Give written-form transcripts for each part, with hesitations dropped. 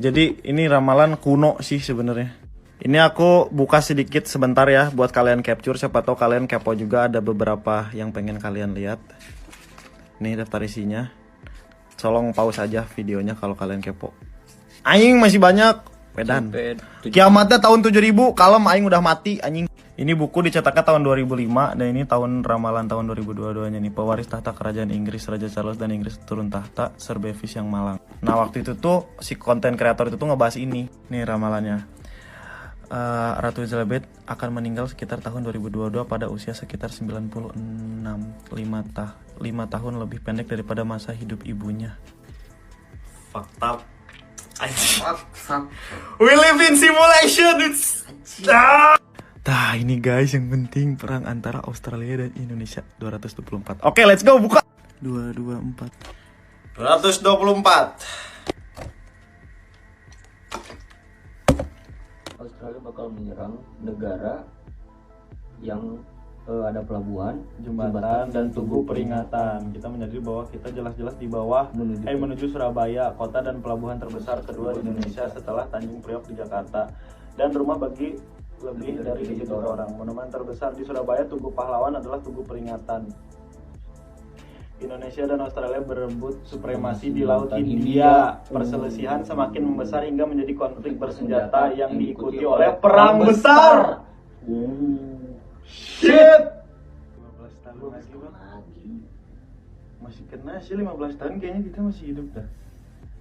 Jadi ini ramalan kuno sih sebenarnya. Ini aku buka sedikit sebentar ya buat kalian capture. Siapa tahu kalian kepo juga, ada beberapa yang pengen kalian lihat. Nih daftar isinya. Tolong pause aja videonya kalau kalian kepo. Aing masih banyak. Pedan. Kiamatnya tahun 7000, kalem aing udah mati anjing. Ini buku dicetaknya tahun 2005 dan ini tahun ramalan tahun 2022-nya nih. Pewaris tahta kerajaan Inggris, Raja Charles dan Inggris turun tahta, Sir Bevis yang malang. Nah, waktu itu tuh si konten kreator itu tuh ngebahas ini. Nih ramalannya. Ratu Elizabeth akan meninggal sekitar tahun 2022 pada usia sekitar 96, 5 tahun lebih pendek daripada masa hidup ibunya. Fucked up. We live in simulation. Nah ini guys yang penting perang antara Australia dan Indonesia 224. Oke, let's go buka. 224. Australia bakal menyerang negara yang ada pelabuhan, Jembatan dan tugu peringatan. Kita menyadari bahwa kita jelas-jelas di bawah menuju Surabaya, kota dan pelabuhan terbesar kedua di Indonesia setelah Tanjung Priok di Jakarta, dan rumah bagi lebih dari 1 juta orang. Monumen terbesar di Surabaya, Tugu Pahlawan, adalah tugu peringatan. Indonesia dan Australia berebut supremasi di Laut Hindia. Perselisihan semakin membesar hingga menjadi konflik bersenjata yang diikuti oleh perang besar. Shit. 15 tahun lagi bang. Masih kena sih 15 tahun, kayaknya kita masih hidup dah.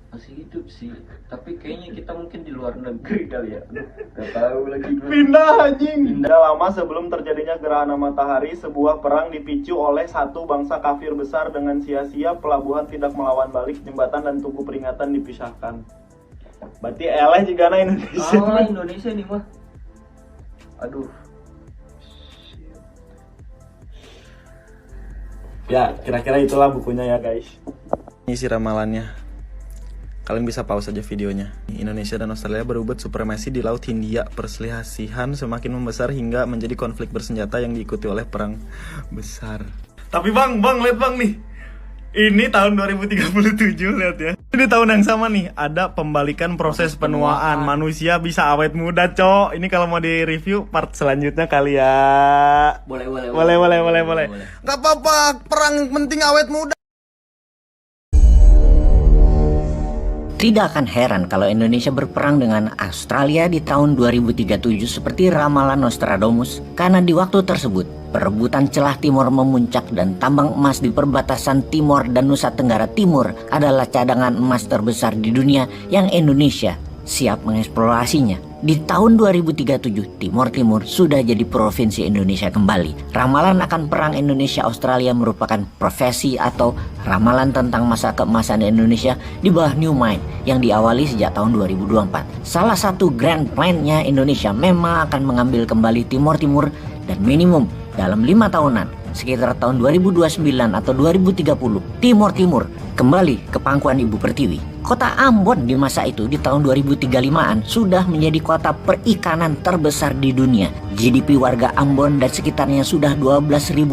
masih hidup sih, tapi kayaknya kita mungkin di luar negeri kali ya. Gak tahu lagi. Pindah anjing. Pindah lama sebelum terjadinya gerhana matahari, sebuah perang dipicu oleh satu bangsa kafir besar dengan sia-sia, pelabuhan tidak melawan balik, jembatan dan tugu peringatan dipisahkan. Berarti eleh juga na Indonesia. Ah, Indonesia nih mah. Aduh. Ya, kira-kira itulah bukunya ya guys. Ini sih ramalannya. Kalian bisa pause aja videonya. Indonesia dan Australia berebut supremasi di Laut Hindia. Perselisihan semakin membesar hingga menjadi konflik bersenjata yang diikuti oleh perang besar. Tapi bang, lihat bang nih. Ini tahun 2037, lihat ya. Ini tahun yang sama nih, ada pembalikan proses penuaan. Manusia bisa awet muda, cok. Ini kalau mau di-review part selanjutnya kali ya. Boleh. Gak apa-apa, perang penting awet muda. Tidak akan heran kalau Indonesia berperang dengan Australia di tahun 2037 seperti ramalan Nostradamus, karena di waktu tersebut perebutan celah timur memuncak dan tambang emas di perbatasan Timor dan Nusa Tenggara Timur adalah cadangan emas terbesar di dunia yang Indonesia siap mengeksplorasinya. Di tahun 2037, Timor Timur sudah jadi provinsi Indonesia kembali. Ramalan akan perang Indonesia-Australia merupakan profesi atau ramalan tentang masa keemasan Indonesia di bawah New Mind yang diawali sejak tahun 2024. Salah satu grand plan-nya Indonesia memang akan mengambil kembali Timor Timur dan minimum dalam 5 tahunan, sekitar tahun 2029 atau 2030, Timor Timur kembali ke pangkuan Ibu Pertiwi. Kota Ambon di masa itu di tahun 2035-an sudah menjadi kota perikanan terbesar di dunia. GDP warga Ambon dan sekitarnya sudah $12.000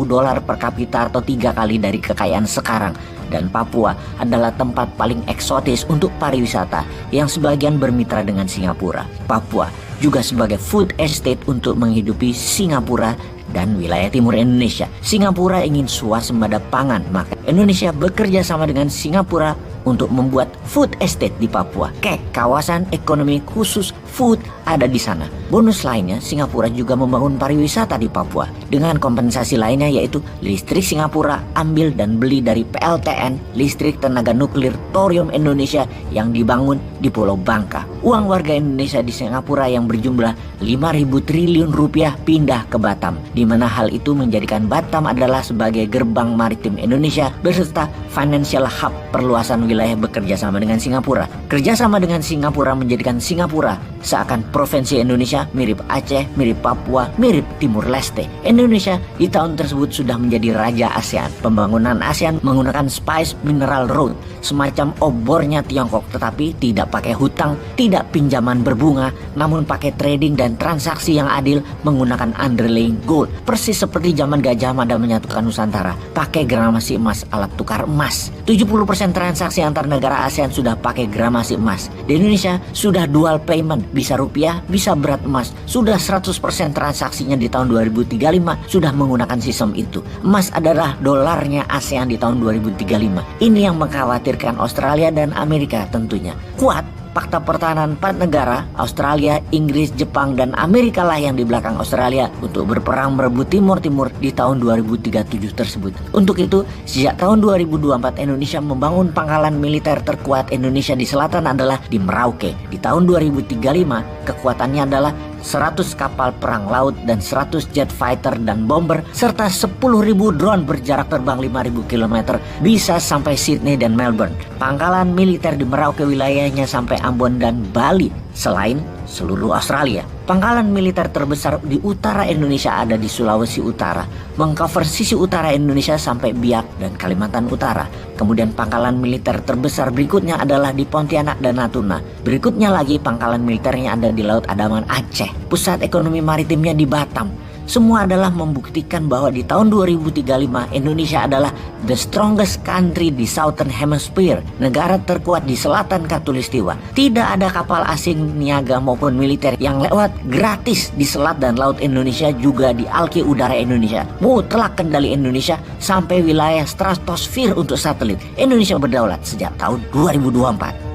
per kapita atau 3 kali dari kekayaan sekarang. Dan Papua adalah tempat paling eksotis untuk pariwisata yang sebagian bermitra dengan Singapura. Papua juga sebagai food estate untuk menghidupi Singapura dan wilayah timur Indonesia. Singapura ingin swasembada pangan, maka Indonesia bekerja sama dengan Singapura untuk membuat food estate di Papua. Kawasan ekonomi khusus food ada di sana. Bonus lainnya, Singapura juga membangun pariwisata di Papua dengan kompensasi lainnya, yaitu listrik Singapura ambil dan beli dari PLTN, listrik tenaga nuklir Thorium Indonesia yang dibangun di Pulau Bangka. Uang warga Indonesia di Singapura yang berjumlah 5.000 triliun rupiah pindah ke Batam, di mana hal itu menjadikan Batam adalah sebagai gerbang maritim Indonesia beserta financial hub perluasan wilayah bekerja sama dengan Singapura. Kerjasama dengan Singapura menjadikan Singapura seakan provinsi Indonesia mirip Aceh, mirip Papua, mirip Timur Leste. Indonesia di tahun tersebut sudah menjadi raja ASEAN. Pembangunan ASEAN menggunakan Spice Mineral Road, semacam obornya Tiongkok, tetapi tidak pakai hutang, tidak pinjaman berbunga, namun pakai trading dan transaksi yang adil menggunakan underlying gold. Persis seperti zaman Gajah Mada menyatukan Nusantara, pakai gramasi emas, alat tukar emas. 70% transaksi antar negara ASEAN sudah pakai gramasi emas. Di Indonesia sudah dual payment, bisa rupiah, bisa berat emas. Sudah 100% transaksinya di tahun 2035 sudah menggunakan sistem itu. Emas adalah dolarnya ASEAN di tahun 2035. Ini yang mengkhawatirkan Australia dan Amerika tentunya. Kuat fakta pertahanan 4 negara, Australia, Inggris, Jepang, dan Amerika lah yang di belakang Australia untuk berperang merebut Timur Timur di tahun 2037 tersebut. Untuk itu, sejak tahun 2024 Indonesia membangun pangkalan militer terkuat Indonesia di selatan adalah di Merauke. Di tahun 2035, kekuatannya adalah 100 kapal perang laut dan 100 jet fighter dan bomber serta 10.000 drone berjarak terbang 5.000 km bisa sampai Sydney dan Melbourne. Pangkalan militer di Merauke wilayahnya sampai Ambon dan Bali selain seluruh Australia. Pangkalan militer terbesar di utara Indonesia ada di Sulawesi Utara, mengcover sisi utara Indonesia sampai Biak dan Kalimantan Utara. Kemudian pangkalan militer terbesar berikutnya adalah di Pontianak dan Natuna. Berikutnya lagi pangkalan militernya ada di Laut Andaman Aceh. Pusat ekonomi maritimnya di Batam. Semua adalah membuktikan bahwa di tahun 2035 Indonesia adalah the strongest country di Southern Hemisphere, negara terkuat di selatan Khatulistiwa. Tidak ada kapal asing niaga maupun militer yang lewat gratis di selat dan laut Indonesia, juga di alki udara Indonesia. Mutlak kendali Indonesia sampai wilayah stratosfer untuk satelit. Indonesia berdaulat sejak tahun 2024.